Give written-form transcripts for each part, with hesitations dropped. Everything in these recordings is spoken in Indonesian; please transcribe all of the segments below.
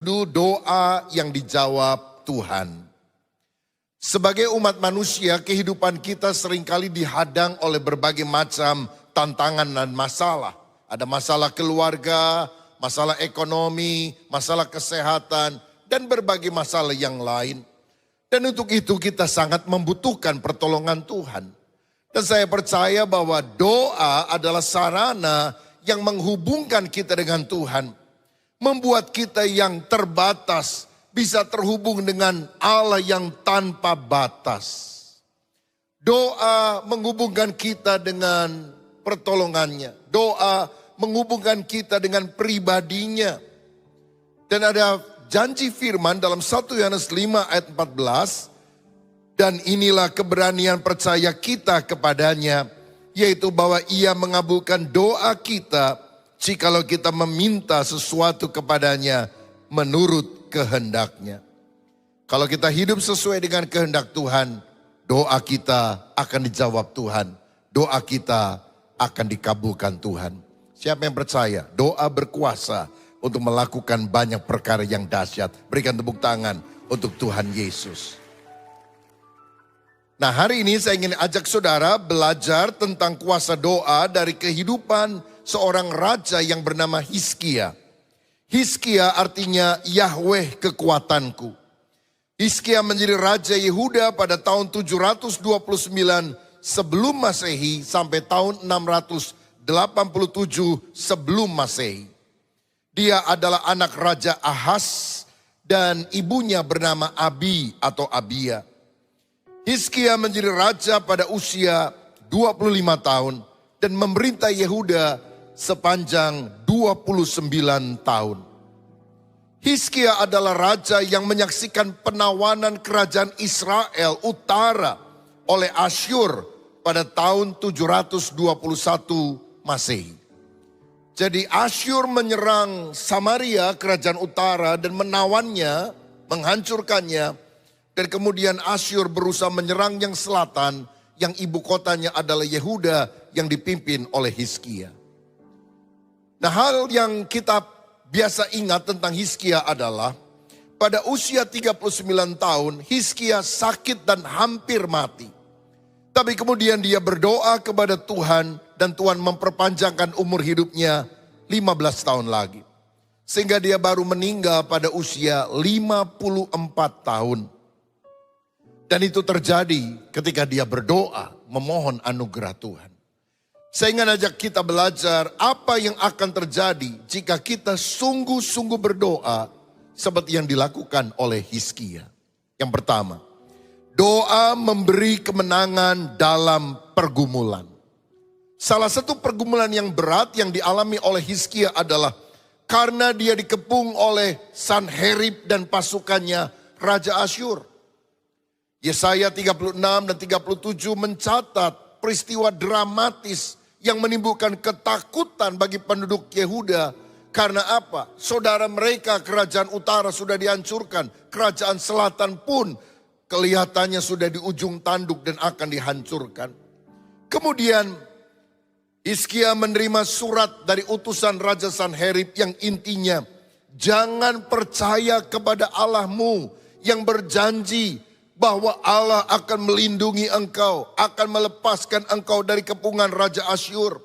Doa yang dijawab Tuhan. Sebagai umat manusia, kehidupan kita seringkali dihadang oleh berbagai macam tantangan dan masalah. Ada masalah keluarga, masalah ekonomi, masalah kesehatan, dan berbagai masalah yang lain. Dan untuk itu kita sangat membutuhkan pertolongan Tuhan. Dan saya percaya bahwa doa adalah sarana yang menghubungkan kita dengan Tuhan. Membuat kita yang terbatas bisa terhubung dengan Allah yang tanpa batas. Doa menghubungkan kita dengan pertolongannya. Doa menghubungkan kita dengan pribadinya. Dan ada janji firman dalam 1 Yohanes 5 ayat 14. Dan inilah keberanian percaya kita kepadanya, yaitu bahwa ia mengabulkan doa kita jikalau kita meminta sesuatu kepadanya menurut kehendaknya. Kalau kita hidup sesuai dengan kehendak Tuhan, doa kita akan dijawab Tuhan. Doa kita akan dikabulkan Tuhan. Siapa yang percaya? Doa berkuasa untuk melakukan banyak perkara yang dahsyat. Berikan tepuk tangan untuk Tuhan Yesus. Nah, hari ini saya ingin ajak saudara belajar tentang kuasa doa dari kehidupan seorang raja yang bernama Hizkia. Hizkia artinya Yahweh kekuatanku. Hizkia menjadi raja Yehuda pada tahun 729 sebelum Masehi sampai tahun 687 sebelum Masehi. Dia adalah anak Raja Ahaz dan ibunya bernama Abi atau Abia. Hizkia menjadi raja pada usia 25 tahun dan memerintah Yehuda sepanjang 29 tahun. Hizkia adalah raja yang menyaksikan penawanan kerajaan Israel utara oleh Asyur pada tahun 721 Masehi. Jadi Asyur menyerang Samaria, kerajaan utara, dan menawannya, menghancurkannya. Dan kemudian Asyur berusaha menyerang yang selatan, yang ibu kotanya adalah Yehuda yang dipimpin oleh Hizkia. Nah, hal yang kita biasa ingat tentang Hizkia adalah pada usia 39 tahun Hizkia sakit dan hampir mati. Tapi kemudian dia berdoa kepada Tuhan dan Tuhan memperpanjangkan umur hidupnya 15 tahun lagi. Sehingga dia baru meninggal pada usia 54 tahun. Dan itu terjadi ketika dia berdoa memohon anugerah Tuhan. Saya ingin ajak kita belajar apa yang akan terjadi jika kita sungguh-sungguh berdoa seperti yang dilakukan oleh Hizkia. Yang pertama, doa memberi kemenangan dalam pergumulan. Salah satu pergumulan yang berat yang dialami oleh Hizkia adalah karena dia dikepung oleh Sanherib dan pasukannya Raja Asyur. Yesaya 36 dan 37 mencatat peristiwa dramatis yang menimbulkan ketakutan bagi penduduk Yehuda. Karena apa? Saudara mereka kerajaan utara sudah dihancurkan. Kerajaan selatan pun kelihatannya sudah di ujung tanduk dan akan dihancurkan. Kemudian Hizkia menerima surat dari utusan Raja Sanherib yang intinya, jangan percaya kepada Allahmu yang berjanji bahwa Allah akan melindungi engkau, akan melepaskan engkau dari kepungan Raja Asyur.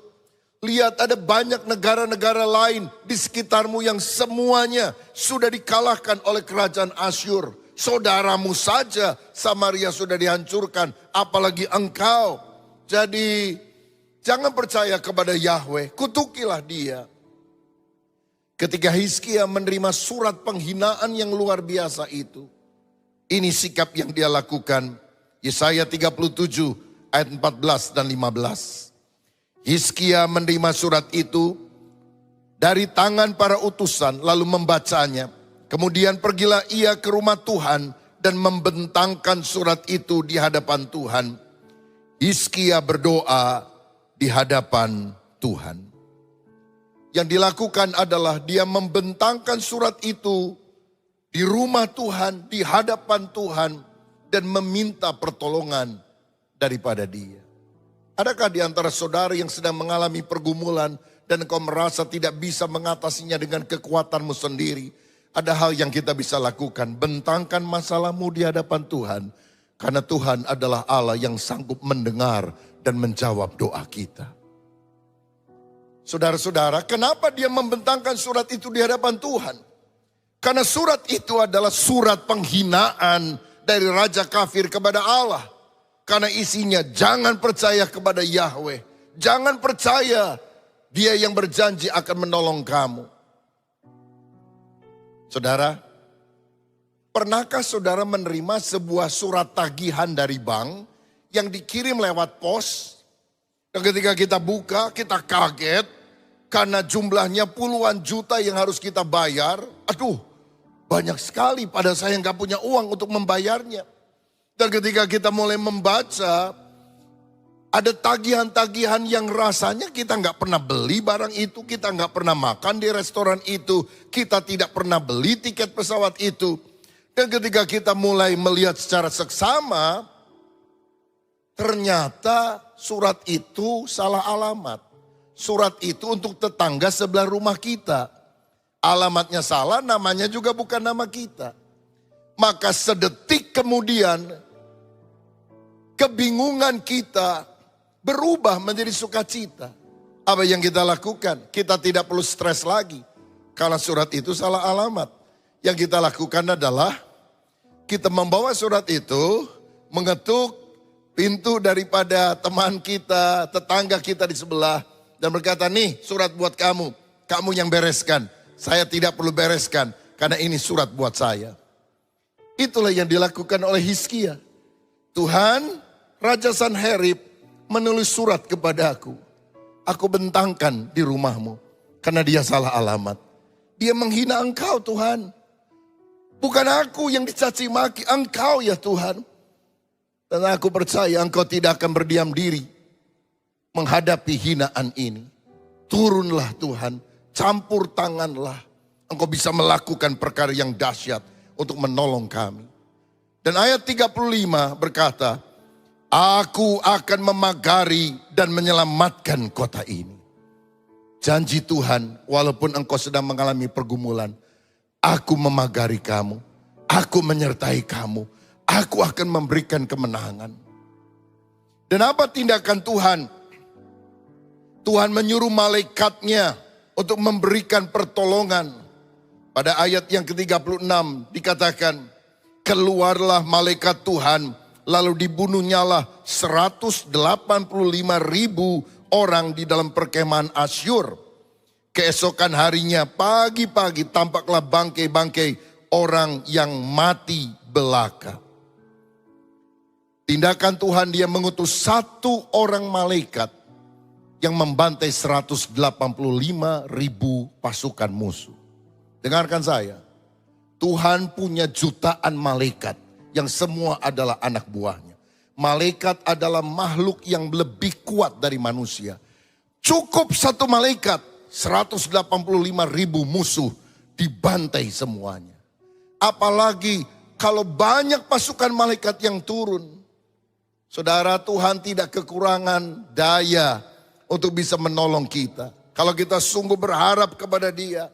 Lihat, ada banyak negara-negara lain di sekitarmu yang semuanya sudah dikalahkan oleh kerajaan Asyur. Saudaramu saja Samaria sudah dihancurkan, apalagi engkau. Jadi jangan percaya kepada Yahweh, kutukilah dia. Ketika Hizkia menerima surat penghinaan yang luar biasa itu, ini sikap yang dia lakukan. Yesaya 37 ayat 14 dan 15. Hizkia menerima surat itu dari tangan para utusan lalu membacanya. Kemudian pergilah ia ke rumah Tuhan dan membentangkan surat itu di hadapan Tuhan. Hizkia berdoa di hadapan Tuhan. Yang dilakukan adalah dia membentangkan surat itu di rumah Tuhan, di hadapan Tuhan, dan meminta pertolongan daripada dia. Adakah di antara saudara yang sedang mengalami pergumulan dan kau merasa tidak bisa mengatasinya dengan kekuatanmu sendiri? Ada hal yang kita bisa lakukan, bentangkan masalahmu di hadapan Tuhan. Karena Tuhan adalah Allah yang sanggup mendengar dan menjawab doa kita. Saudara-saudara, kenapa dia membentangkan surat itu di hadapan Tuhan? Karena surat itu adalah surat penghinaan dari raja kafir kepada Allah. Karena isinya jangan percaya kepada Yahweh. Jangan percaya dia yang berjanji akan menolong kamu. Saudara, pernahkah saudara menerima sebuah surat tagihan dari bank yang dikirim lewat pos? Dan ketika kita buka, kita kaget karena jumlahnya puluhan juta yang harus kita bayar. Aduh, banyak sekali, pada saya yang gak punya uang untuk membayarnya. Dan ketika kita mulai membaca, ada tagihan-tagihan yang rasanya kita gak pernah beli barang itu, kita gak pernah makan di restoran itu, kita tidak pernah beli tiket pesawat itu. Dan ketika kita mulai melihat secara seksama, ternyata surat itu salah alamat. Surat itu untuk tetangga sebelah rumah kita. Alamatnya salah, namanya juga bukan nama kita. Maka sedetik kemudian kebingungan kita berubah menjadi sukacita. Apa yang kita lakukan? Kita tidak perlu stres lagi. Karena surat itu salah alamat. Yang kita lakukan adalah kita membawa surat itu, mengetuk pintu daripada teman kita, tetangga kita di sebelah. Dan berkata, nih surat buat kamu. Kamu yang bereskan. Saya tidak perlu bereskan. Karena ini surat buat saya. Itulah yang dilakukan oleh Hizkia. Tuhan, Raja Sanherib menulis surat kepada aku. Aku bentangkan di rumahmu. Karena dia salah alamat. Dia menghina engkau Tuhan. Bukan aku yang dicaci maki, engkau ya Tuhan. Dan aku percaya engkau tidak akan berdiam diri menghadapi hinaan ini. Turunlah Tuhan, campur tanganlah. Engkau bisa melakukan perkara yang dahsyat untuk menolong kami. Dan ayat 35 berkata, aku akan memagari dan menyelamatkan kota ini. Janji Tuhan, walaupun engkau sedang mengalami pergumulan, aku memagari kamu, aku menyertai kamu, aku akan memberikan kemenangan. Dan apa tindakan Tuhan? Tuhan menyuruh malaikatnya untuk memberikan pertolongan. Pada ayat yang ke-36 dikatakan, keluarlah malaikat Tuhan, lalu dibunuhnyalah 185.000 orang di dalam perkemahan Asyur. Keesokan harinya pagi-pagi tampaklah bangkai-bangkai orang yang mati belaka. Tindakan Tuhan, dia mengutus satu orang malaikat yang membantai 185.000 pasukan musuh. Dengarkan saya, Tuhan punya jutaan malaikat yang semua adalah anak buahnya. Malaikat adalah makhluk yang lebih kuat dari manusia. Cukup satu malaikat, 185.000 musuh dibantai semuanya. Apalagi kalau banyak pasukan malaikat yang turun. Saudara, Tuhan tidak kekurangan daya untuk bisa menolong kita. Kalau kita sungguh berharap kepada Dia,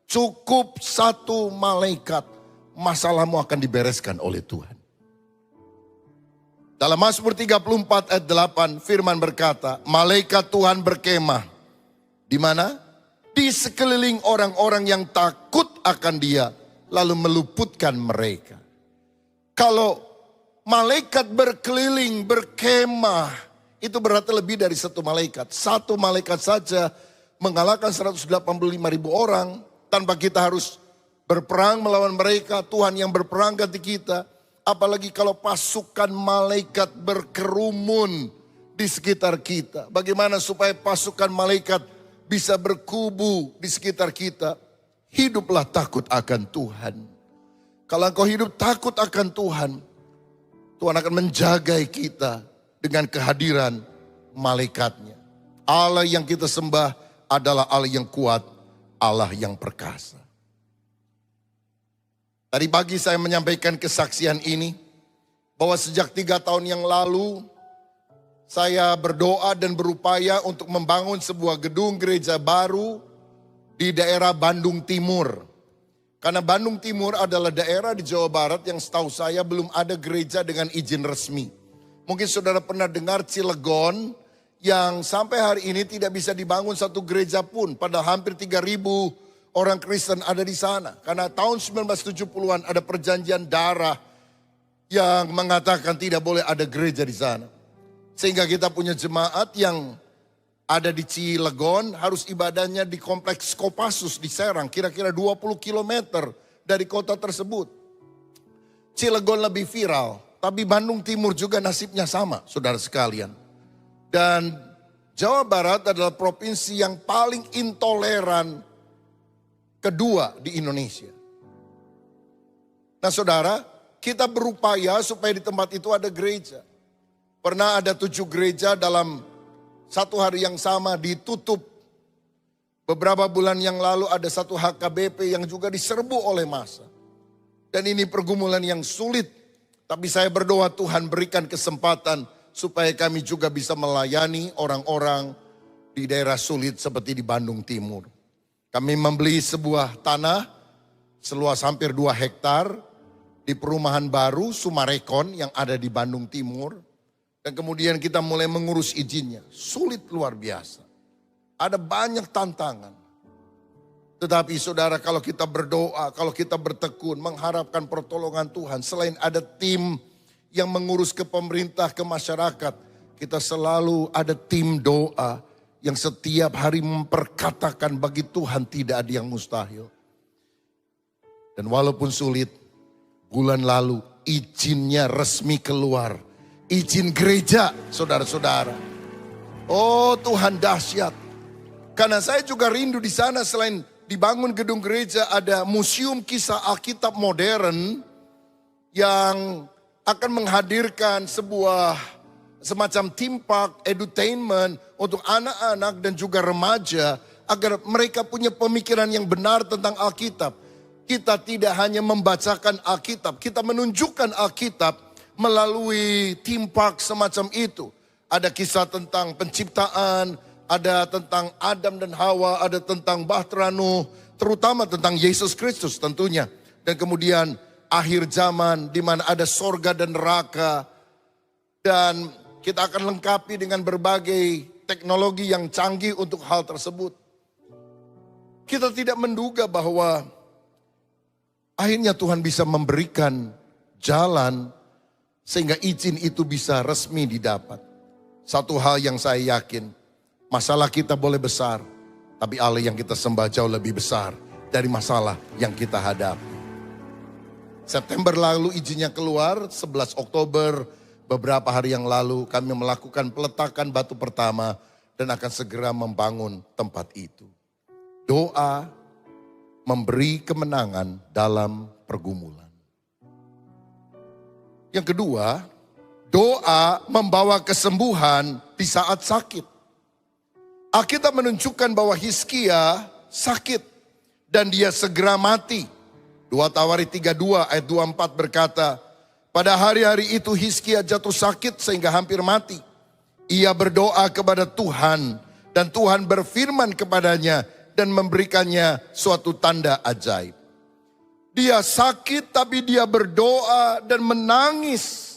cukup satu malaikat, masalahmu akan dibereskan oleh Tuhan. Dalam Mazmur 34 ayat 8 firman berkata, malaikat Tuhan berkemah. Di mana? Di sekeliling orang-orang yang takut akan Dia, lalu meluputkan mereka. Kalau malaikat berkeliling, berkemah, itu berarti lebih dari satu malaikat. Satu malaikat saja mengalahkan 185.000 orang. Tanpa kita harus berperang melawan mereka. Tuhan yang berperang ganti kita. Apalagi kalau pasukan malaikat berkerumun di sekitar kita. Bagaimana supaya pasukan malaikat bisa berkubu di sekitar kita? Hiduplah takut akan Tuhan. Kalau engkau hidup takut akan Tuhan, Tuhan akan menjaga kita dengan kehadiran malaikatnya. Allah yang kita sembah adalah Allah yang kuat, Allah yang perkasa. Tadi pagi saya menyampaikan kesaksian ini, bahwa sejak 3 tahun yang lalu, saya berdoa dan berupaya untuk membangun sebuah gedung gereja baru di daerah Bandung Timur. Karena Bandung Timur adalah daerah di Jawa Barat yang setahu saya belum ada gereja dengan izin resmi. Mungkin saudara pernah dengar Cilegon yang sampai hari ini tidak bisa dibangun satu gereja pun. Padahal hampir 3.000 orang Kristen ada di sana. Karena tahun 1970-an ada perjanjian darah yang mengatakan tidak boleh ada gereja di sana. Sehingga kita punya jemaat yang ada di Cilegon, harus ibadahnya di kompleks Kopassus di Serang, kira-kira 20 km dari kota tersebut. Cilegon lebih viral, tapi Bandung Timur juga nasibnya sama, saudara sekalian. Dan Jawa Barat adalah provinsi yang paling intoleran kedua di Indonesia. Nah saudara, kita berupaya supaya di tempat itu ada gereja. Pernah ada 7 gereja dalam satu hari yang sama ditutup. Beberapa bulan yang lalu ada satu HKBP yang juga diserbu oleh massa. Dan ini pergumulan yang sulit. Tapi saya berdoa Tuhan berikan kesempatan supaya kami juga bisa melayani orang-orang di daerah sulit seperti di Bandung Timur. Kami membeli sebuah tanah seluas hampir 2 hektar di perumahan baru Sumarekon yang ada di Bandung Timur. Dan kemudian kita mulai mengurus izinnya. Sulit luar biasa. Ada banyak tantangan. Tetapi saudara, kalau kita berdoa, kalau kita bertekun, mengharapkan pertolongan Tuhan. Selain ada tim yang mengurus ke pemerintah, ke masyarakat. Kita selalu ada tim doa yang setiap hari memperkatakan bagi Tuhan tidak ada yang mustahil. Dan walaupun sulit, bulan lalu izinnya resmi keluar. Izin gereja, saudara-saudara. Oh Tuhan dahsyat. Karena saya juga rindu di sana selain dibangun gedung gereja ada museum kisah Alkitab modern yang akan menghadirkan sebuah semacam theme park edutainment untuk anak-anak dan juga remaja agar mereka punya pemikiran yang benar tentang Alkitab. Kita tidak hanya membacakan Alkitab, kita menunjukkan Alkitab melalui theme park semacam itu. Ada kisah tentang penciptaan, ada tentang Adam dan Hawa, ada tentang Bahtera Nuh, terutama tentang Yesus Kristus tentunya. Dan kemudian akhir zaman di mana ada sorga dan neraka. Dan kita akan lengkapi dengan berbagai teknologi yang canggih untuk hal tersebut. Kita tidak menduga bahwa akhirnya Tuhan bisa memberikan jalan sehingga izin itu bisa resmi didapat. Satu hal yang saya yakin, masalah kita boleh besar, tapi Allah yang kita sembah jauh lebih besar dari masalah yang kita hadapi. September lalu izinnya keluar, 11 Oktober beberapa hari yang lalu kami melakukan peletakan batu pertama dan akan segera membangun tempat itu. Doa memberi kemenangan dalam pergumulan. Yang kedua, doa membawa kesembuhan di saat sakit. Alkitab menunjukkan bahwa Hizkia sakit dan dia segera mati. 2 Tawari 32 ayat 24 berkata, pada hari-hari itu Hizkia jatuh sakit sehingga hampir mati. Ia berdoa kepada Tuhan dan Tuhan berfirman kepadanya dan memberikannya suatu tanda ajaib. Dia sakit tapi dia berdoa dan menangis.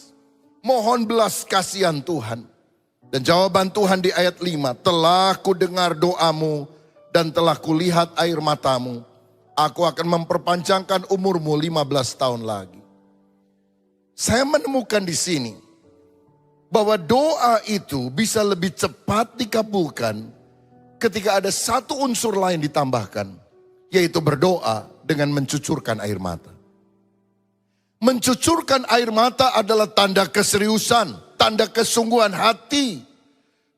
Mohon belas kasihan Tuhan. Dan jawaban Tuhan di ayat 5. Telah kudengar doamu dan telah kulihat air matamu. Aku akan memperpanjangkan umurmu 15 tahun lagi. Saya menemukan di sini bahwa doa itu bisa lebih cepat dikabulkan ketika ada satu unsur lain ditambahkan. Yaitu berdoa dengan mencucurkan air mata. Mencucurkan air mata adalah tanda keseriusan, tanda kesungguhan hati.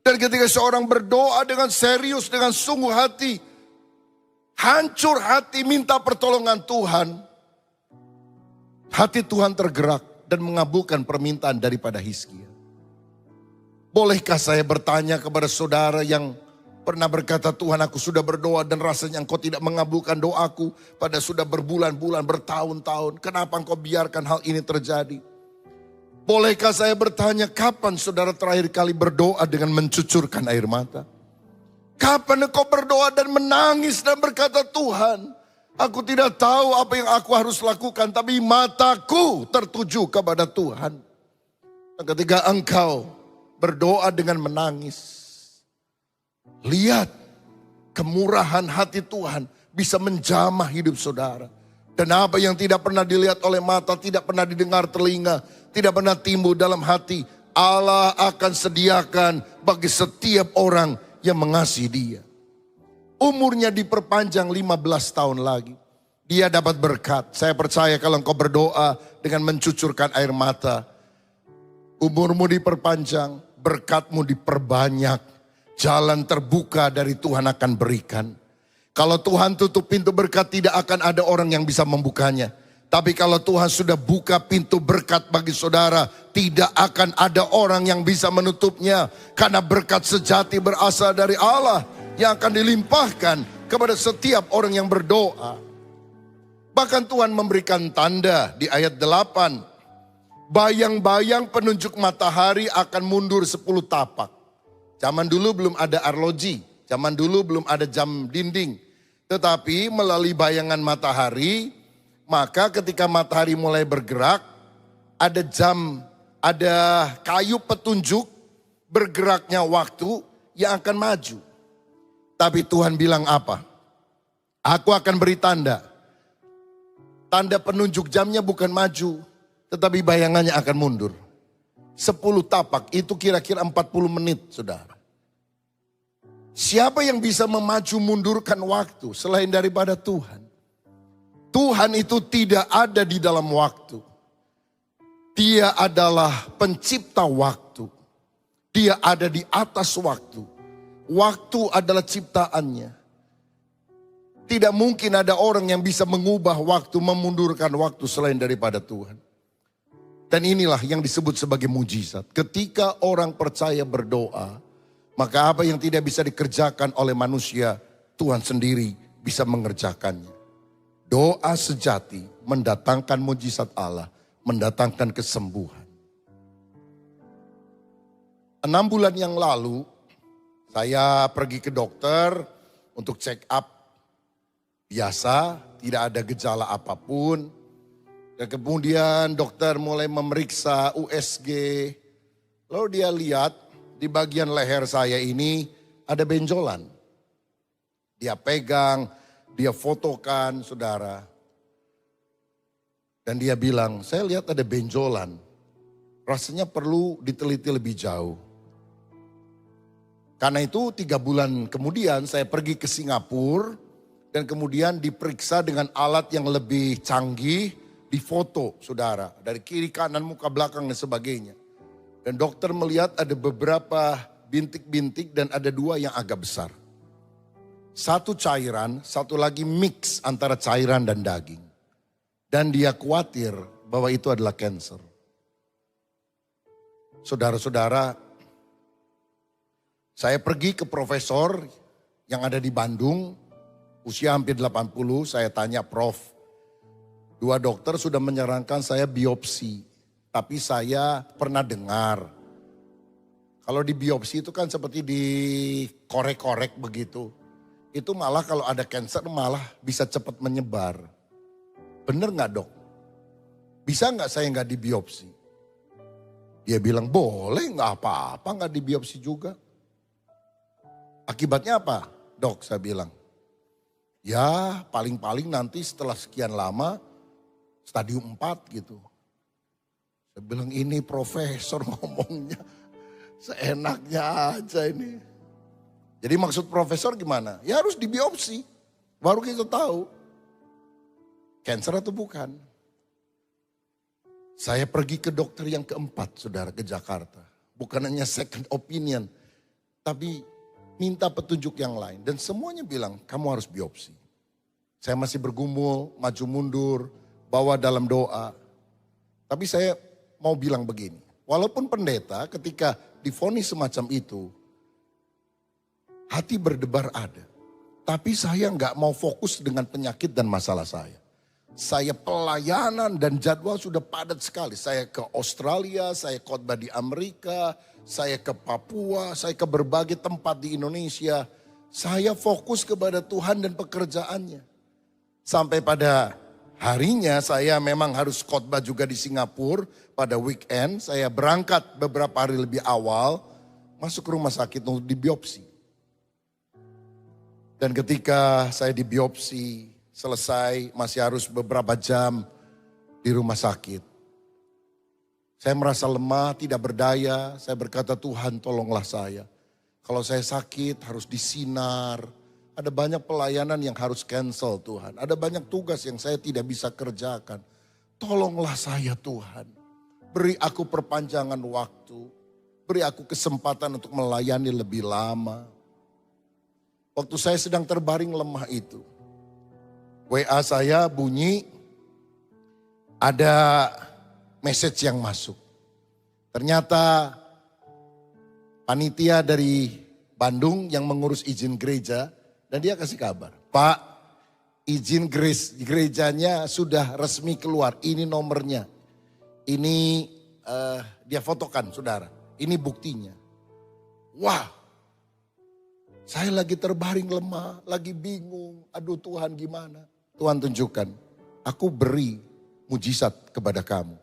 Dan ketika seorang berdoa dengan serius, dengan sungguh hati, hancur hati minta pertolongan Tuhan, hati Tuhan tergerak dan mengabulkan permintaan daripada Hizkia. Bolehkah saya bertanya kepada saudara yang pernah berkata, Tuhan aku sudah berdoa dan rasanya engkau tidak mengabulkan doaku pada sudah berbulan-bulan, bertahun-tahun. Kenapa engkau biarkan hal ini terjadi? Bolehkah saya bertanya, kapan saudara terakhir kali berdoa dengan mencucurkan air mata? Kapan engkau berdoa dan menangis dan berkata, Tuhan Aku tidak tahu apa yang aku harus lakukan, tapi mataku tertuju kepada Tuhan. Dan ketika engkau berdoa dengan menangis, lihat kemurahan hati Tuhan bisa menjamah hidup saudara. Dan apa yang tidak pernah dilihat oleh mata, tidak pernah didengar telinga, tidak pernah timbul dalam hati, Allah akan sediakan bagi setiap orang yang mengasihi Dia. Umurnya diperpanjang 15 tahun lagi. Dia dapat berkat. Saya percaya kalau engkau berdoa dengan mencucurkan air mata, umurmu diperpanjang, berkatmu diperbanyak, jalan terbuka dari Tuhan akan berikan. Kalau Tuhan tutup pintu berkat, tidak akan ada orang yang bisa membukanya. Tapi kalau Tuhan sudah buka pintu berkat bagi saudara, tidak akan ada orang yang bisa menutupnya. Karena berkat sejati berasal dari Allah yang akan dilimpahkan kepada setiap orang yang berdoa. Bahkan Tuhan memberikan tanda di ayat 8. Bayang-bayang penunjuk matahari akan mundur 10 tapak. Zaman dulu belum ada arloji, zaman dulu belum ada jam dinding. Tetapi melalui bayangan matahari, maka ketika matahari mulai bergerak, ada jam, ada kayu petunjuk bergeraknya waktu yang akan maju. Tapi Tuhan bilang apa? Aku akan beri tanda. Tanda penunjuk jamnya bukan maju, tetapi bayangannya akan mundur. 10 tapak itu kira-kira 40 menit, saudara. Siapa yang bisa memaju mundurkan waktu selain daripada Tuhan? Tuhan itu tidak ada di dalam waktu. Dia adalah pencipta waktu. Dia ada di atas waktu. Waktu adalah ciptaannya. Tidak mungkin ada orang yang bisa mengubah waktu, memundurkan waktu selain daripada Tuhan. Dan inilah yang disebut sebagai mujizat. Ketika orang percaya berdoa, maka apa yang tidak bisa dikerjakan oleh manusia, Tuhan sendiri bisa mengerjakannya. Doa sejati mendatangkan mujizat Allah, mendatangkan kesembuhan. 6 bulan yang lalu, saya pergi ke dokter untuk check up biasa, tidak ada gejala apapun. Dan kemudian dokter mulai memeriksa USG, lalu dia lihat, di bagian leher saya ini ada benjolan. Dia pegang, dia fotokan, saudara. Dan dia bilang, saya lihat ada benjolan. Rasanya perlu diteliti lebih jauh. Karena itu 3 bulan kemudian saya pergi ke Singapura. Dan kemudian diperiksa dengan alat yang lebih canggih, difoto, saudara. Dari kiri, kanan, muka, belakang, dan sebagainya. Dan dokter melihat ada beberapa bintik-bintik dan ada 2 yang agak besar. Satu cairan, satu lagi mix antara cairan dan daging. Dan dia khawatir bahwa itu adalah kanker. Saudara-saudara, saya pergi ke profesor yang ada di Bandung, usia hampir 80, saya tanya, Prof, 2 dokter sudah menyarankan saya biopsi. Tapi saya pernah dengar, kalau di biopsi itu kan seperti dikorek-korek begitu. Itu malah kalau ada kanker malah bisa cepat menyebar. Bener gak dok? Bisa gak saya gak dibiopsi? Dia bilang boleh gak apa-apa gak dibiopsi juga. Akibatnya apa dok? Saya bilang, ya paling-paling nanti setelah sekian lama stadium 4 gitu. Saya bilang ini profesor ngomongnya seenaknya aja ini. Jadi maksud profesor gimana? Ya harus dibiopsi. Baru kita tahu. Kanker atau bukan. Saya pergi ke dokter yang keempat, saudara, ke Jakarta. Bukan hanya second opinion. Tapi minta petunjuk yang lain. Dan semuanya bilang kamu harus biopsi. Saya masih bergumul, maju mundur, bawa dalam doa. Tapi saya mau bilang begini, walaupun pendeta ketika divonis semacam itu, hati berdebar ada. Tapi saya nggak mau fokus dengan penyakit dan masalah saya. Saya pelayanan dan jadwal sudah padat sekali. Saya ke Australia, saya khotbah di Amerika, saya ke Papua, saya ke berbagai tempat di Indonesia. Saya fokus kepada Tuhan dan pekerjaannya. Sampai pada harinya saya memang harus khotbah juga di Singapura pada weekend. Saya berangkat beberapa hari lebih awal, masuk ke rumah sakit untuk dibiopsi. Dan ketika saya dibiopsi, selesai, masih harus beberapa jam di rumah sakit. Saya merasa lemah, tidak berdaya. Saya berkata, Tuhan tolonglah saya. Kalau saya sakit harus disinar. Ada banyak pelayanan yang harus cancel Tuhan. Ada banyak tugas yang saya tidak bisa kerjakan. Tolonglah saya Tuhan. Beri aku perpanjangan waktu. Beri aku kesempatan untuk melayani lebih lama. Waktu saya sedang terbaring lemah itu. WA saya bunyi. Ada message yang masuk. Ternyata panitia dari Bandung yang mengurus izin gereja dan dia kasih kabar. Pak, izin gerejanya sudah resmi keluar. Ini nomornya. Ini dia fotokan saudara. Ini buktinya. Wah, saya lagi terbaring lemah, lagi bingung. Aduh Tuhan gimana? Tuhan tunjukkan, aku beri mujizat kepada kamu.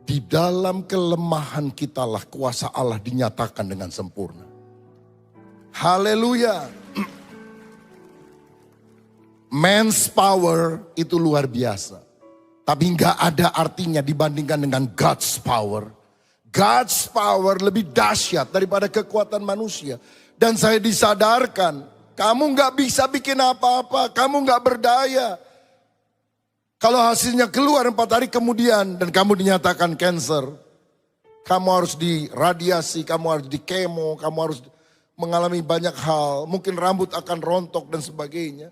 Di dalam kelemahan kitalah kuasa Allah dinyatakan dengan sempurna. Haleluya. Man's power itu luar biasa. Tapi gak ada artinya dibandingkan dengan God's power. God's power lebih dahsyat daripada kekuatan manusia. Dan saya disadarkan, kamu gak bisa bikin apa-apa, kamu gak berdaya. Kalau hasilnya keluar 4 hari kemudian dan kamu dinyatakan cancer, kamu harus diradiasi, kamu harus di kemo, kamu harus mengalami banyak hal. Mungkin rambut akan rontok dan sebagainya.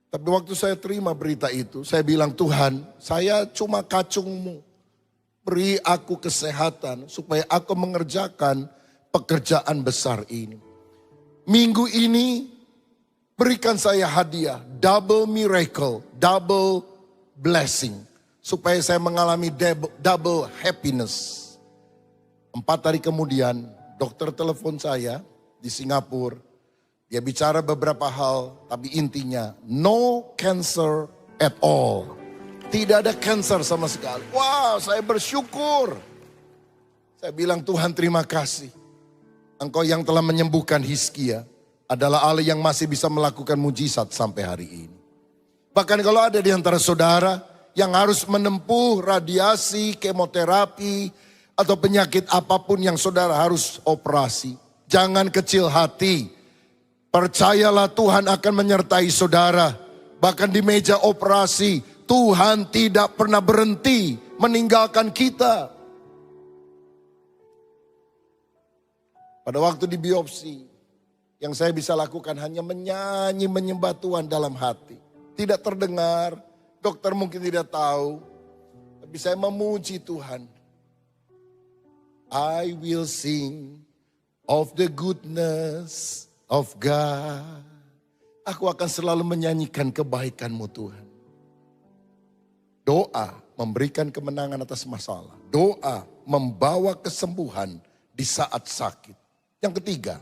Tapi waktu saya terima berita itu, saya bilang, Tuhan, saya cuma kacungmu. Beri aku kesehatan supaya aku mengerjakan pekerjaan besar ini. Minggu ini berikan saya hadiah, double miracle, double blessing. Supaya saya mengalami double happiness. 4 hari kemudian, dokter telepon saya di Singapura. Dia bicara beberapa hal, tapi intinya, no cancer at all. Tidak ada cancer sama sekali. Wow, saya bersyukur. Saya bilang, Tuhan terima kasih. Engkau yang telah menyembuhkan Hizkia adalah Allah yang masih bisa melakukan mujizat sampai hari ini. Bahkan kalau ada di antara saudara yang harus menempuh radiasi, kemoterapi, atau penyakit apapun yang saudara harus operasi. Jangan kecil hati. Percayalah Tuhan akan menyertai saudara. Bahkan di meja operasi, Tuhan tidak pernah berhenti meninggalkan kita. Pada waktu di biopsi, yang saya bisa lakukan hanya menyanyi, menyembah Tuhan dalam hati. Tidak terdengar, dokter mungkin tidak tahu. Tapi saya memuji Tuhan. I will sing of the goodness of God. Aku akan selalu menyanyikan kebaikan-Mu Tuhan. Doa memberikan kemenangan atas masalah. Doa membawa kesembuhan di saat sakit. Yang ketiga,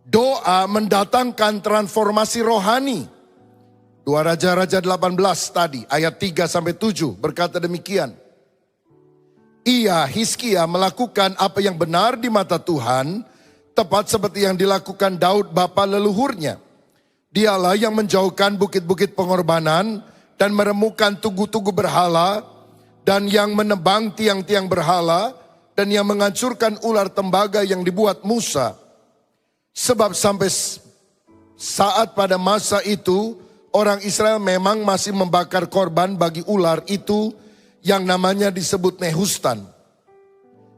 doa mendatangkan transformasi rohani. 2 Raja-Raja 18 tadi ayat 3-7 berkata demikian. Hizkia melakukan apa yang benar di mata Tuhan, tepat seperti yang dilakukan Daud bapa leluhurnya. Dialah yang menjauhkan bukit-bukit pengorbanan dan meremukan tugu-tugu berhala, dan yang menebang tiang-tiang berhala, dan yang menghancurkan ular tembaga yang dibuat Musa. Sebab sampai saat pada masa itu, orang Israel memang masih membakar korban bagi ular itu yang namanya disebut Nehustan.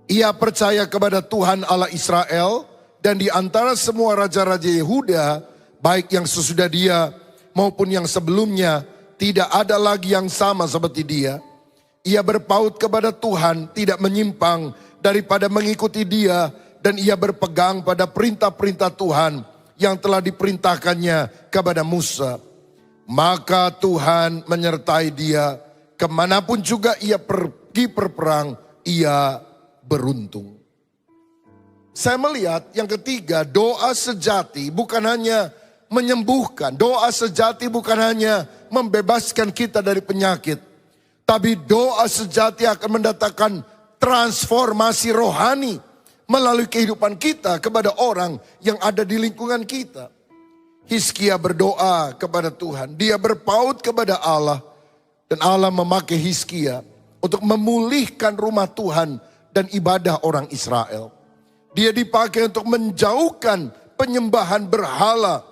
Ia percaya kepada Tuhan Allah Israel, dan di antara semua raja-raja Yehuda, baik yang sesudah dia maupun yang sebelumnya, tidak ada lagi yang sama seperti dia. Ia berpaut kepada Tuhan, tidak menyimpang daripada mengikuti dia, dan ia berpegang pada perintah-perintah Tuhan yang telah diperintahkannya kepada Musa. Maka Tuhan menyertai dia, kemanapun juga ia pergi berperang, ia beruntung. Saya melihat yang ketiga, doa sejati bukan hanya menyembuhkan. Doa sejati bukan hanya membebaskan kita dari penyakit, tapi doa sejati akan mendatangkan transformasi rohani melalui kehidupan kita kepada orang yang ada di lingkungan kita. Hizkia berdoa kepada Tuhan. Dia berpaut kepada Allah. Dan Allah memakai Hizkia untuk memulihkan rumah Tuhan dan ibadah orang Israel. Dia dipakai untuk menjauhkan penyembahan berhala,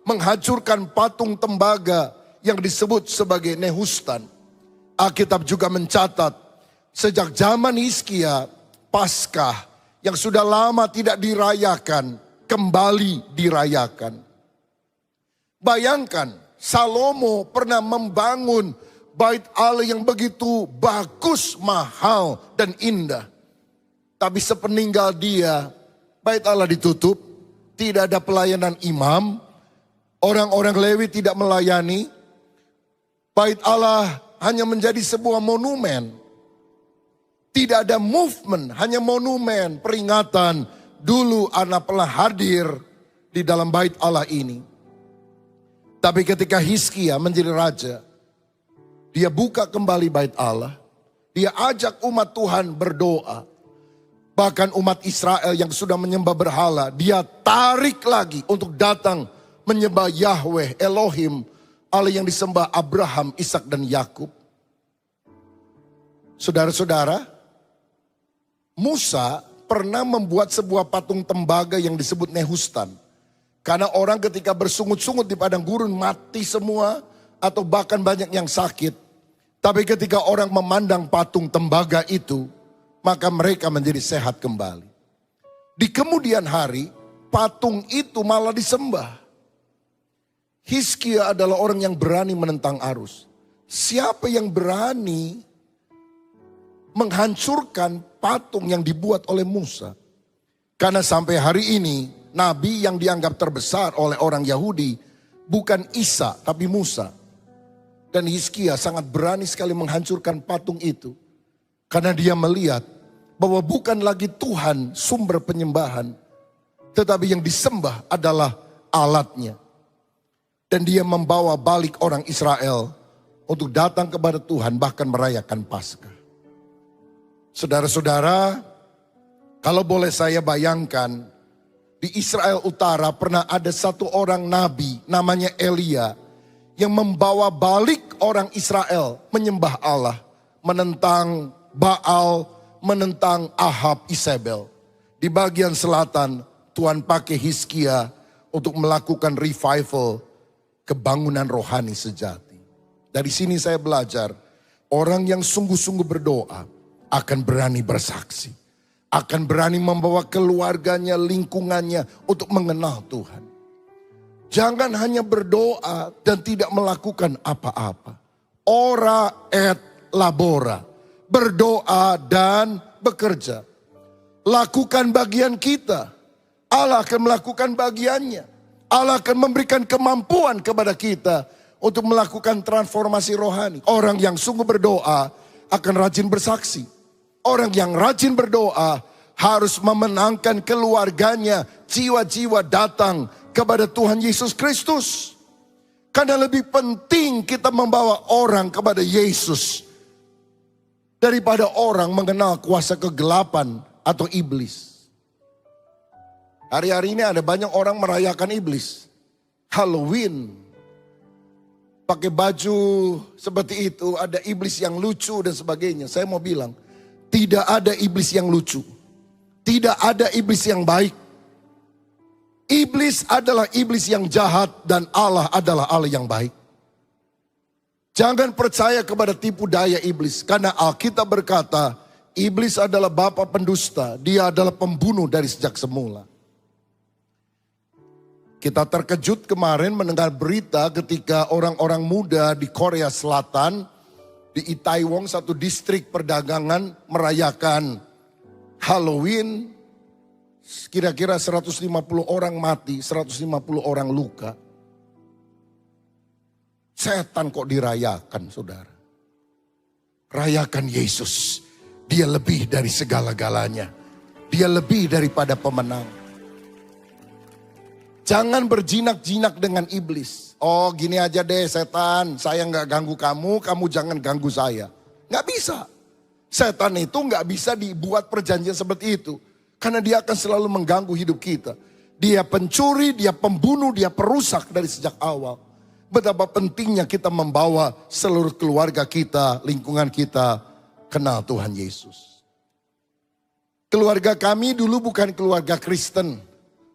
menghancurkan patung tembaga yang disebut sebagai Nehustan. Alkitab juga mencatat, sejak zaman Hizkia, Paskah yang sudah lama tidak dirayakan, kembali dirayakan. Bayangkan, Salomo pernah membangun bait Allah yang begitu bagus, mahal, dan indah. Tapi sepeninggal dia, bait Allah ditutup, tidak ada pelayanan imam, orang-orang Lewi tidak melayani, bait Allah hanya menjadi sebuah monumen. Tidak ada movement, hanya monumen, peringatan, dulu anak pernah hadir di dalam bait Allah ini. Tapi ketika Hizkia menjadi raja, dia buka kembali bait Allah. Dia ajak umat Tuhan berdoa. Bahkan umat Israel yang sudah menyembah berhala, dia tarik lagi untuk datang menyembah Yahweh, Elohim, Allah yang disembah Abraham, Ishak dan Yakub. Saudara-saudara, Musa pernah membuat sebuah patung tembaga yang disebut Nehustan. Karena orang ketika bersungut-sungut di padang gurun mati semua atau bahkan banyak yang sakit. Tapi ketika orang memandang patung tembaga itu, maka mereka menjadi sehat kembali. Di kemudian hari, patung itu malah disembah. Hizkia adalah orang yang berani menentang arus. Siapa yang berani menghancurkan patung yang dibuat oleh Musa? Karena sampai hari ini, nabi yang dianggap terbesar oleh orang Yahudi bukan Isa tapi Musa. Dan Hizkia sangat berani sekali menghancurkan patung itu. Karena dia melihat bahwa bukan lagi Tuhan sumber penyembahan, tetapi yang disembah adalah alatnya. Dan dia membawa balik orang Israel untuk datang kepada Tuhan bahkan merayakan Paskah. Saudara-saudara, kalau boleh saya bayangkan, di Israel Utara pernah ada satu orang nabi namanya Elia yang membawa balik orang Israel menyembah Allah, menentang Baal, menentang Ahab, Isabel. Di bagian selatan Tuhan pakai Hizkia untuk melakukan revival, kebangunan rohani sejati. Dari sini saya belajar, orang yang sungguh-sungguh berdoa akan berani bersaksi. Akan berani membawa keluarganya, lingkungannya untuk mengenal Tuhan. Jangan hanya berdoa dan tidak melakukan apa-apa. Ora et labora. Berdoa dan bekerja. Lakukan bagian kita. Allah akan melakukan bagiannya. Allah akan memberikan kemampuan kepada kita untuk melakukan transformasi rohani. Orang yang sungguh berdoa akan rajin bersaksi. Orang yang rajin berdoa harus memenangkan keluarganya, jiwa-jiwa datang kepada Tuhan Yesus Kristus. Karena lebih penting kita membawa orang kepada Yesus daripada orang mengenal kuasa kegelapan atau iblis. Hari-hari ini ada banyak orang merayakan iblis. Halloween, pakai baju seperti itu, ada iblis yang lucu dan sebagainya. Saya mau bilang, tidak ada iblis yang lucu. Tidak ada iblis yang baik. Iblis adalah iblis yang jahat dan Allah adalah Allah yang baik. Jangan percaya kepada tipu daya iblis. Karena Alkitab berkata, iblis adalah bapa pendusta. Dia adalah pembunuh dari sejak semula. Kita terkejut kemarin mendengar berita ketika orang-orang muda di Korea Selatan, di Itaewon, satu distrik perdagangan, merayakan Halloween. Kira-kira 150 orang mati, 150 orang luka. Setan kok dirayakan, saudara. Rayakan Yesus. Dia lebih dari segala-galanya. Dia lebih daripada pemenang. Jangan berjinak-jinak dengan iblis. Oh gini aja deh setan, saya nggak ganggu kamu, kamu jangan ganggu saya. Nggak bisa. Setan itu nggak bisa dibuat perjanjian seperti itu. Karena dia akan selalu mengganggu hidup kita. Dia pencuri, dia pembunuh, dia perusak dari sejak awal. Betapa pentingnya kita membawa seluruh keluarga kita, lingkungan kita kenal Tuhan Yesus. Keluarga kami dulu bukan keluarga Kristen.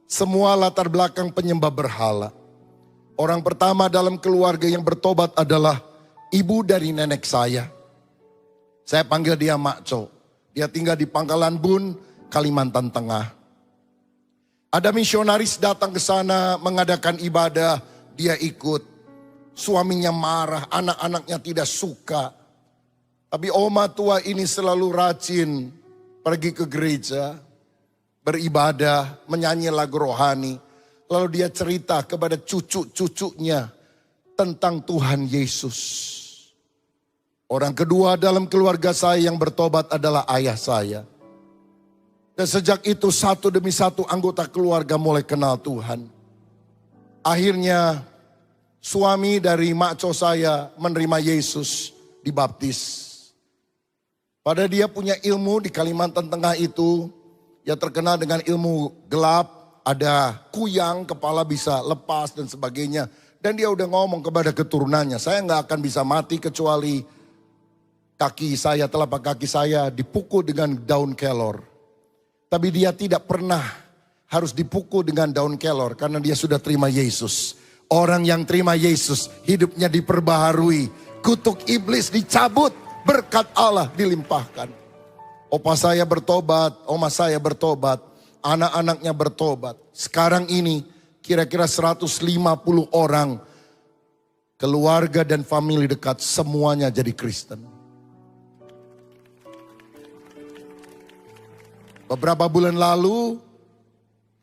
Semua latar belakang penyembah berhala. Orang pertama dalam keluarga yang bertobat adalah ibu dari nenek saya. Saya panggil dia Makco. Dia tinggal di Pangkalan Bun, Kalimantan Tengah. Ada misionaris datang ke sana mengadakan ibadah, dia ikut. Suaminya marah, anak-anaknya tidak suka. Tapi oma tua ini selalu rajin pergi ke gereja, beribadah, menyanyi lagu rohani. Lalu dia cerita kepada cucu-cucunya tentang Tuhan Yesus. Orang kedua dalam keluarga saya yang bertobat adalah ayah saya. Dan sejak itu satu demi satu anggota keluarga mulai kenal Tuhan. Akhirnya suami dari makco saya menerima Yesus, dibaptis. Pada dia punya ilmu di Kalimantan Tengah itu, ya terkenal dengan ilmu gelap, ada kuyang, kepala bisa lepas dan sebagainya. Dan dia udah ngomong kepada keturunannya, saya nggak akan bisa mati kecuali kaki saya, telapak kaki saya dipukul dengan daun kelor. Tapi dia tidak pernah harus dipukul dengan daun kelor karena dia sudah terima Yesus. Orang yang terima Yesus hidupnya diperbaharui. Kutuk iblis dicabut, berkat Allah dilimpahkan. Opa saya bertobat, oma saya bertobat, anak-anaknya bertobat. Sekarang ini kira-kira 150 orang keluarga dan famili dekat semuanya jadi Kristen. Beberapa bulan lalu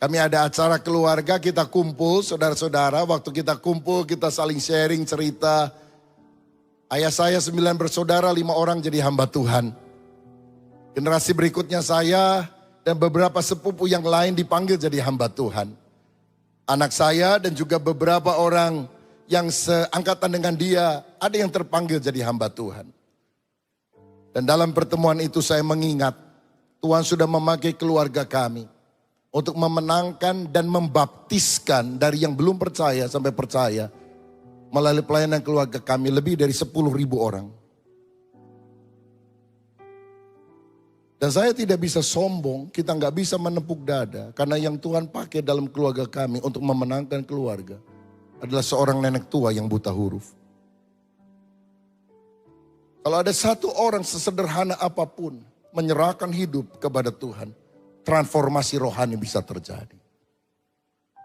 kami ada acara keluarga, kita kumpul saudara-saudara. Waktu kita kumpul kita saling sharing cerita. Ayah saya 9 bersaudara, 5 orang jadi hamba Tuhan. Generasi berikutnya saya dan beberapa sepupu yang lain dipanggil jadi hamba Tuhan. Anak saya dan juga beberapa orang yang seangkatan dengan dia ada yang terpanggil jadi hamba Tuhan. Dan dalam pertemuan itu saya mengingat Tuhan sudah memakai keluarga kami untuk memenangkan dan membaptiskan dari yang belum percaya sampai percaya. Melalui pelayanan keluarga kami lebih dari 10.000 orang. Dan saya tidak bisa sombong, kita nggak bisa menepuk dada. Karena yang Tuhan pakai dalam keluarga kami untuk memenangkan keluarga adalah seorang nenek tua yang buta huruf. Kalau ada satu orang sesederhana apapun menyerahkan hidup kepada Tuhan, transformasi rohani bisa terjadi.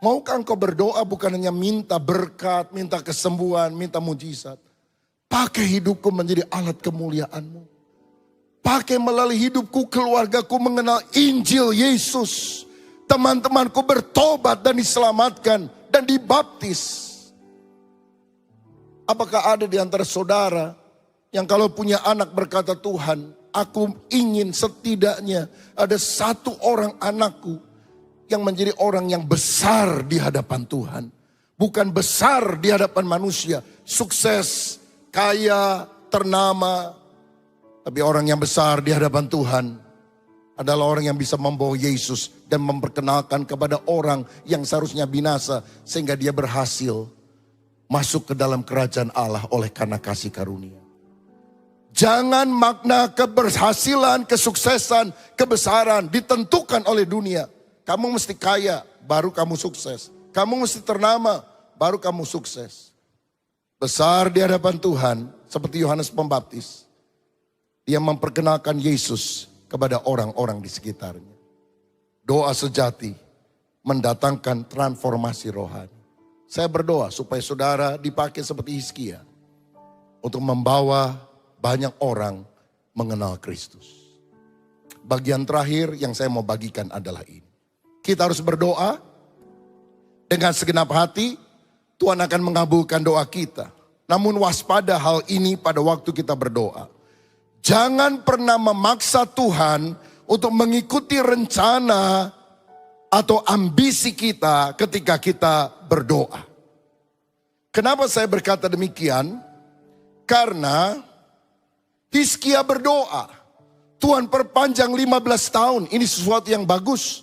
Maukah engkau berdoa bukan hanya minta berkat, minta kesembuhan, minta mujizat. Pakai hidupku menjadi alat kemuliaan-Mu. Pakai melalui hidupku, keluargaku mengenal Injil Yesus. Teman-temanku bertobat dan diselamatkan dan dibaptis. Apakah ada di antara saudara yang kalau punya anak berkata, Tuhan, aku ingin setidaknya ada satu orang anakku yang menjadi orang yang besar di hadapan Tuhan. Bukan besar di hadapan manusia. Sukses, kaya, ternama. Tapi orang yang besar di hadapan Tuhan adalah orang yang bisa membawa Yesus dan memperkenalkan kepada orang yang seharusnya binasa. Sehingga dia berhasil masuk ke dalam kerajaan Allah oleh karena kasih karunia. Jangan makna keberhasilan, kesuksesan, kebesaran ditentukan oleh dunia. Kamu mesti kaya, baru kamu sukses. Kamu mesti ternama, baru kamu sukses. Besar di hadapan Tuhan, seperti Yohanes Pembaptis. Dia memperkenalkan Yesus kepada orang-orang di sekitarnya. Doa sejati mendatangkan transformasi rohani. Saya berdoa supaya saudara dipakai seperti Hizkia untuk membawa banyak orang mengenal Kristus. Bagian terakhir yang saya mau bagikan adalah ini. Kita harus berdoa dengan segenap hati, Tuhan akan mengabulkan doa kita. Namun waspada hal ini pada waktu kita berdoa. Jangan pernah memaksa Tuhan untuk mengikuti rencana atau ambisi kita ketika kita berdoa. Kenapa saya berkata demikian? Karena Hizkia berdoa, Tuhan perpanjang 15 tahun, ini sesuatu yang bagus.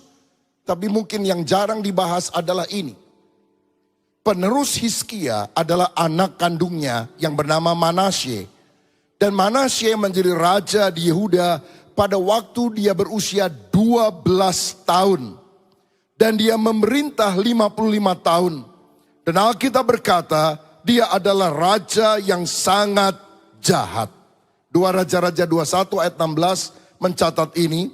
Tapi mungkin yang jarang dibahas adalah ini. Penerus Hizkia adalah anak kandungnya yang bernama Manasye. Dan Manasye menjadi raja di Yehuda pada waktu dia berusia 12 tahun. Dan dia memerintah 55 tahun. Dan Alkitab berkata, dia adalah raja yang sangat jahat. 2 Raja-Raja 21 ayat 16 mencatat ini.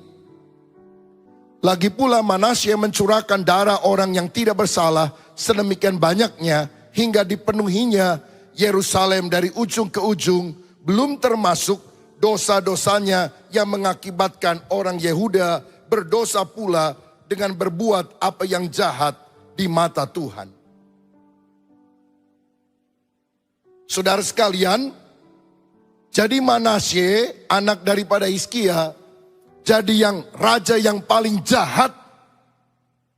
Lagi pula Manasye mencurahkan darah orang yang tidak bersalah sedemikian banyaknya hingga dipenuhinya Yerusalem dari ujung ke ujung, belum termasuk dosa-dosanya yang mengakibatkan orang Yehuda berdosa pula dengan berbuat apa yang jahat di mata Tuhan. Saudara sekalian, jadi Manasye anak daripada Hizkia jadi yang raja yang paling jahat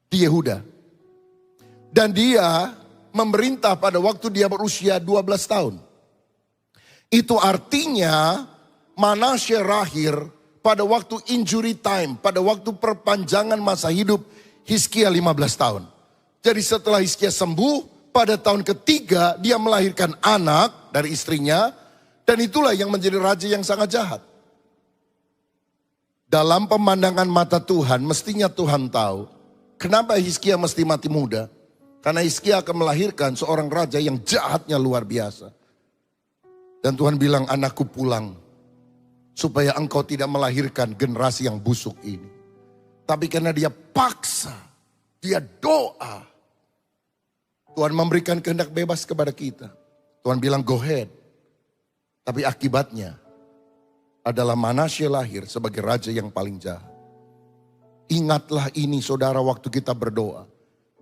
di Yehuda. Dan dia memerintah pada waktu dia berusia 12 tahun. Itu artinya Manasye lahir pada waktu injury time, pada waktu perpanjangan masa hidup Hizkia 15 tahun. Jadi setelah Hizkia sembuh, pada tahun ketiga dia melahirkan anak dari istrinya, dan itulah yang menjadi raja yang sangat jahat. Dalam pemandangan mata Tuhan, mestinya Tuhan tahu kenapa Hizkia mesti mati muda. Karena Hizkia akan melahirkan seorang raja yang jahatnya luar biasa. Dan Tuhan bilang, anakku pulang, supaya engkau tidak melahirkan generasi yang busuk ini. Tapi karena dia paksa, dia doa, Tuhan memberikan kehendak bebas kepada kita. Tuhan bilang go ahead. Tapi akibatnya adalah Manasye lahir sebagai raja yang paling jahat. Ingatlah ini saudara waktu kita berdoa.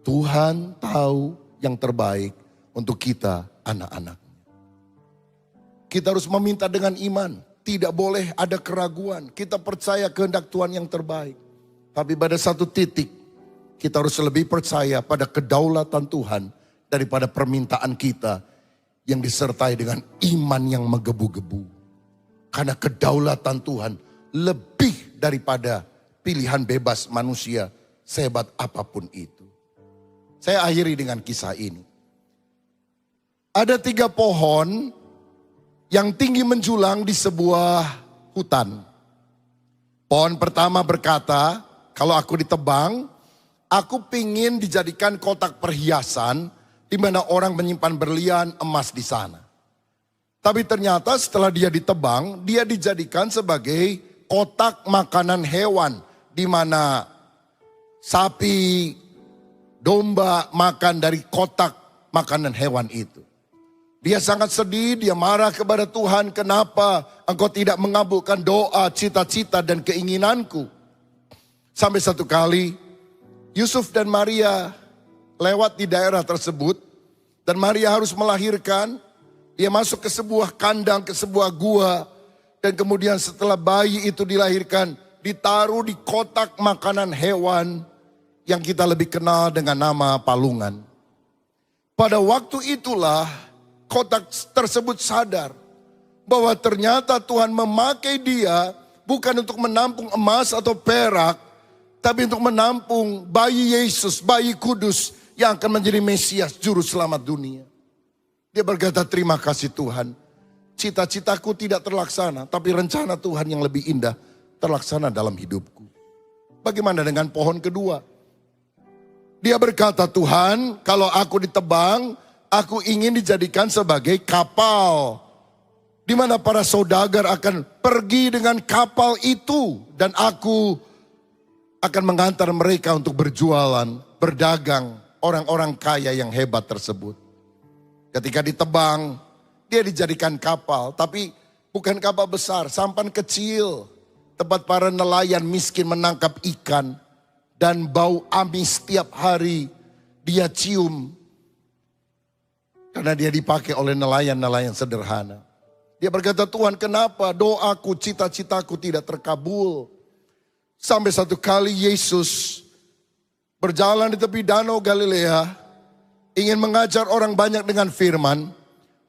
Tuhan tahu yang terbaik untuk kita anak-anaknya. Kita harus meminta dengan iman. Tidak boleh ada keraguan. Kita percaya kehendak Tuhan yang terbaik. Tapi pada satu titik kita harus lebih percaya pada kedaulatan Tuhan daripada permintaan kita yang disertai dengan iman yang menggebu-gebu. Karena kedaulatan Tuhan lebih daripada pilihan bebas manusia sehebat apapun itu. Saya akhiri dengan kisah ini. Ada 3 pohon yang tinggi menjulang di sebuah hutan. Pohon pertama berkata, kalau aku ditebang, aku pingin dijadikan kotak perhiasan di mana orang menyimpan berlian emas di sana. Tapi ternyata setelah dia ditebang, dia dijadikan sebagai kotak makanan hewan. Di mana sapi, domba makan dari kotak makanan hewan itu. Dia sangat sedih, dia marah kepada Tuhan. Kenapa engkau tidak mengabulkan doa, cita-cita dan keinginanku? Sampai satu kali Yusuf dan Maria lewat di daerah tersebut. Dan Maria harus melahirkan. Dia masuk ke sebuah kandang, ke sebuah gua. Dan kemudian setelah bayi itu dilahirkan, ditaruh di kotak makanan hewan yang kita lebih kenal dengan nama palungan. Pada waktu itulah kotak tersebut sadar bahwa ternyata Tuhan memakai dia bukan untuk menampung emas atau perak, tapi untuk menampung bayi Yesus, bayi kudus yang akan menjadi Mesias, juru selamat dunia. Dia berkata, terima kasih Tuhan. Cita-citaku tidak terlaksana, tapi rencana Tuhan yang lebih indah terlaksana dalam hidupku. Bagaimana dengan pohon kedua? Dia berkata, Tuhan, kalau aku ditebang, aku ingin dijadikan sebagai kapal. Di mana para saudagar akan pergi dengan kapal itu. Dan aku akan mengantar mereka untuk berjualan, berdagang, orang-orang kaya yang hebat tersebut. Ketika ditebang, dia dijadikan kapal, tapi bukan kapal besar, sampan kecil. Tempat para nelayan miskin menangkap ikan. Dan bau amis setiap hari dia cium. Karena dia dipakai oleh nelayan-nelayan sederhana. Dia berkata, Tuhan kenapa doaku, cita-citaku tidak terkabul. Sampai satu kali Yesus berjalan di tepi danau Galilea, ingin mengajar orang banyak dengan firman,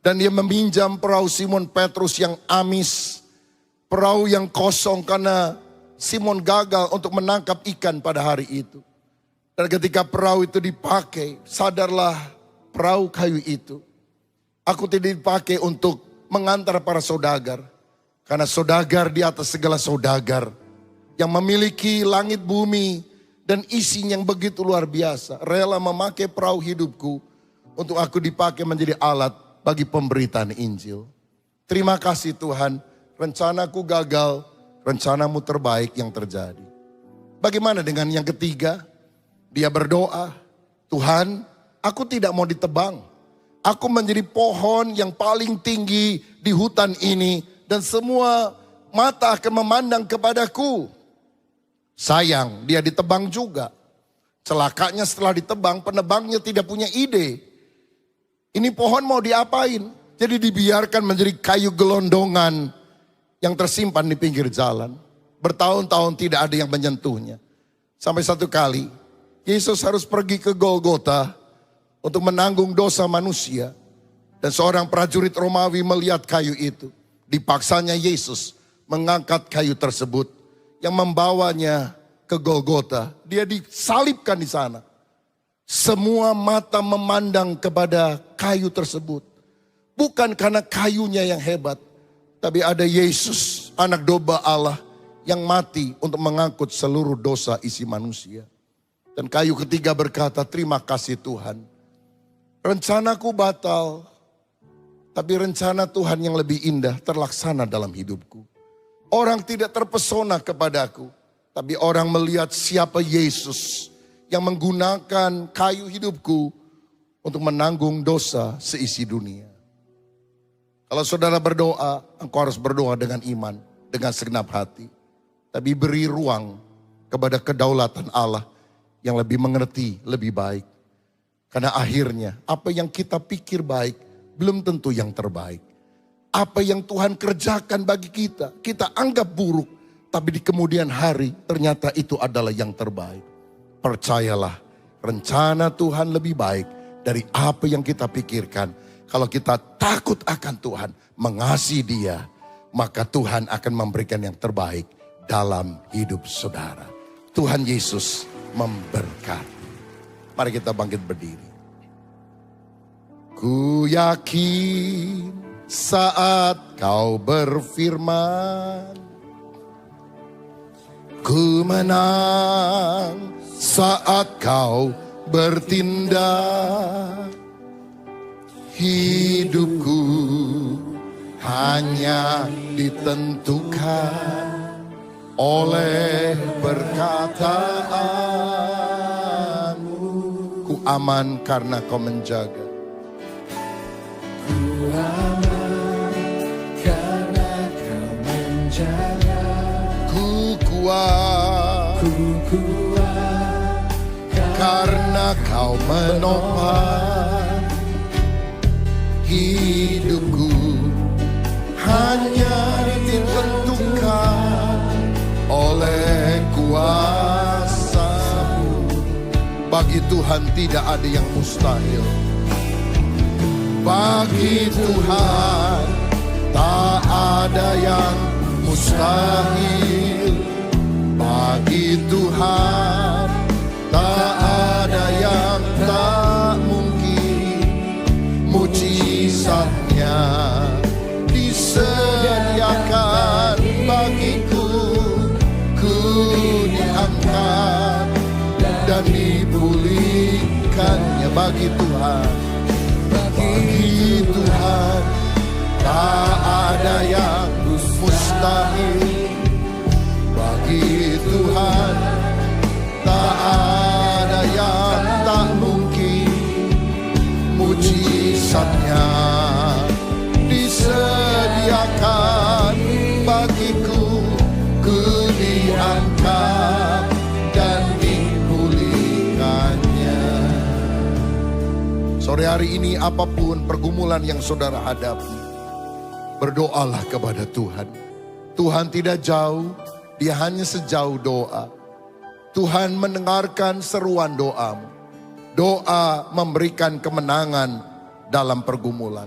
dan dia meminjam perahu Simon Petrus yang amis, perahu yang kosong karena Simon gagal untuk menangkap ikan pada hari itu. Dan ketika perahu itu dipakai, sadarlah perahu kayu itu, aku tidak dipakai untuk mengantar para saudagar, karena saudagar di atas segala saudagar, yang memiliki langit bumi dan isinya yang begitu luar biasa, rela memakai perahu hidupku untuk aku dipakai menjadi alat bagi pemberitaan Injil. Terima kasih Tuhan, rencanaku gagal, rencanamu terbaik yang terjadi. Bagaimana dengan yang ketiga? Dia berdoa, Tuhan, aku tidak mau ditebang. Aku menjadi pohon yang paling tinggi di hutan ini, dan semua mata akan memandang kepadaku. Sayang, dia ditebang juga. Celakanya setelah ditebang, penebangnya tidak punya ide. Ini pohon mau diapain? Jadi dibiarkan menjadi kayu gelondongan yang tersimpan di pinggir jalan. Bertahun-tahun tidak ada yang menyentuhnya. Sampai satu kali, Yesus harus pergi ke Golgota untuk menanggung dosa manusia. Dan seorang prajurit Romawi melihat kayu itu. Dipaksanya Yesus mengangkat kayu tersebut yang membawanya ke Golgota. Dia disalibkan di sana. Semua mata memandang kepada kayu tersebut. Bukan karena kayunya yang hebat, tapi ada Yesus, anak domba Allah, yang mati untuk mengangkut seluruh dosa isi manusia. Dan kayu ketiga berkata, terima kasih Tuhan. Rencanaku batal, tapi rencana Tuhan yang lebih indah terlaksana dalam hidupku. Orang tidak terpesona kepadaku, tapi orang melihat siapa Yesus yang menggunakan kayu hidupku untuk menanggung dosa seisi dunia. Kalau saudara berdoa, engkau harus berdoa dengan iman, dengan segenap hati. Tapi beri ruang kepada kedaulatan Allah yang lebih mengerti, lebih baik. Karena akhirnya apa yang kita pikir baik belum tentu yang terbaik. Apa yang Tuhan kerjakan bagi kita, kita anggap buruk. Tapi di kemudian hari ternyata itu adalah yang terbaik. Percayalah, rencana Tuhan lebih baik dari apa yang kita pikirkan. Kalau kita takut akan Tuhan, mengasihi Dia, maka Tuhan akan memberikan yang terbaik dalam hidup saudara. Tuhan Yesus memberkati. Mari kita bangkit berdiri. Ku yakin saat kau berfirman, ku menang saat kau bertindak. Hidupku hanya ditentukan oleh perkataanmu. Ku aman karena kau menjaga. Ku aman karena kau menjaga. Ku kuat karena kau menopang. Hidupku hanya ditentukan oleh kuasa-Mu. Bagi Tuhan tidak ada yang mustahil. Bagi Tuhan tak ada yang mustahil. Bagi Tuhan tak ada yang tak mungkin. Mujizatnya disediakan bagiku. Ku diangkat dan dipulihkannya. Bagi Tuhan, bagi Tuhan tak ada yang mustahil. Bagi Tuhan tak ada yang tak mungkin. Mujizatnya disediakan bagiku. Ku diangkat dan dipulihkannya. Sore hari ini apapun pergumulan yang saudara hadapi, berdoalah kepada Tuhan. Tuhan tidak jauh, Dia hanya sejauh doa. Tuhan mendengarkan seruan doamu. Doa memberikan kemenangan dalam pergumulan.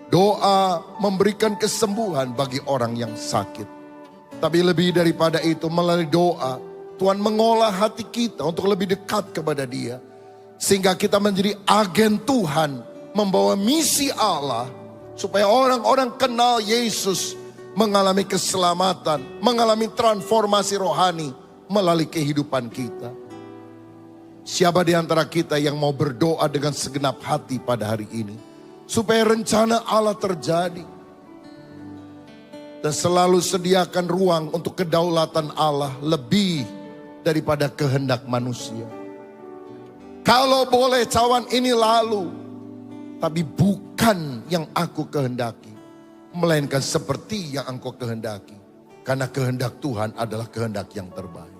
Doa memberikan kesembuhan bagi orang yang sakit. Tapi lebih daripada itu, melalui doa, Tuhan mengolah hati kita untuk lebih dekat kepada Dia. Sehingga kita menjadi agen Tuhan, membawa misi Allah, supaya orang-orang kenal Yesus, mengalami keselamatan, mengalami transformasi rohani melalui kehidupan kita. Siapa di antara kita yang mau berdoa dengan segenap hati pada hari ini, supaya rencana Allah terjadi, dan selalu sediakan ruang untuk kedaulatan Allah lebih daripada kehendak manusia. Kalau boleh cawan ini lalu, tapi bukan yang aku kehendaki, melainkan seperti yang engkau kehendaki. Karena kehendak Tuhan adalah kehendak yang terbaik.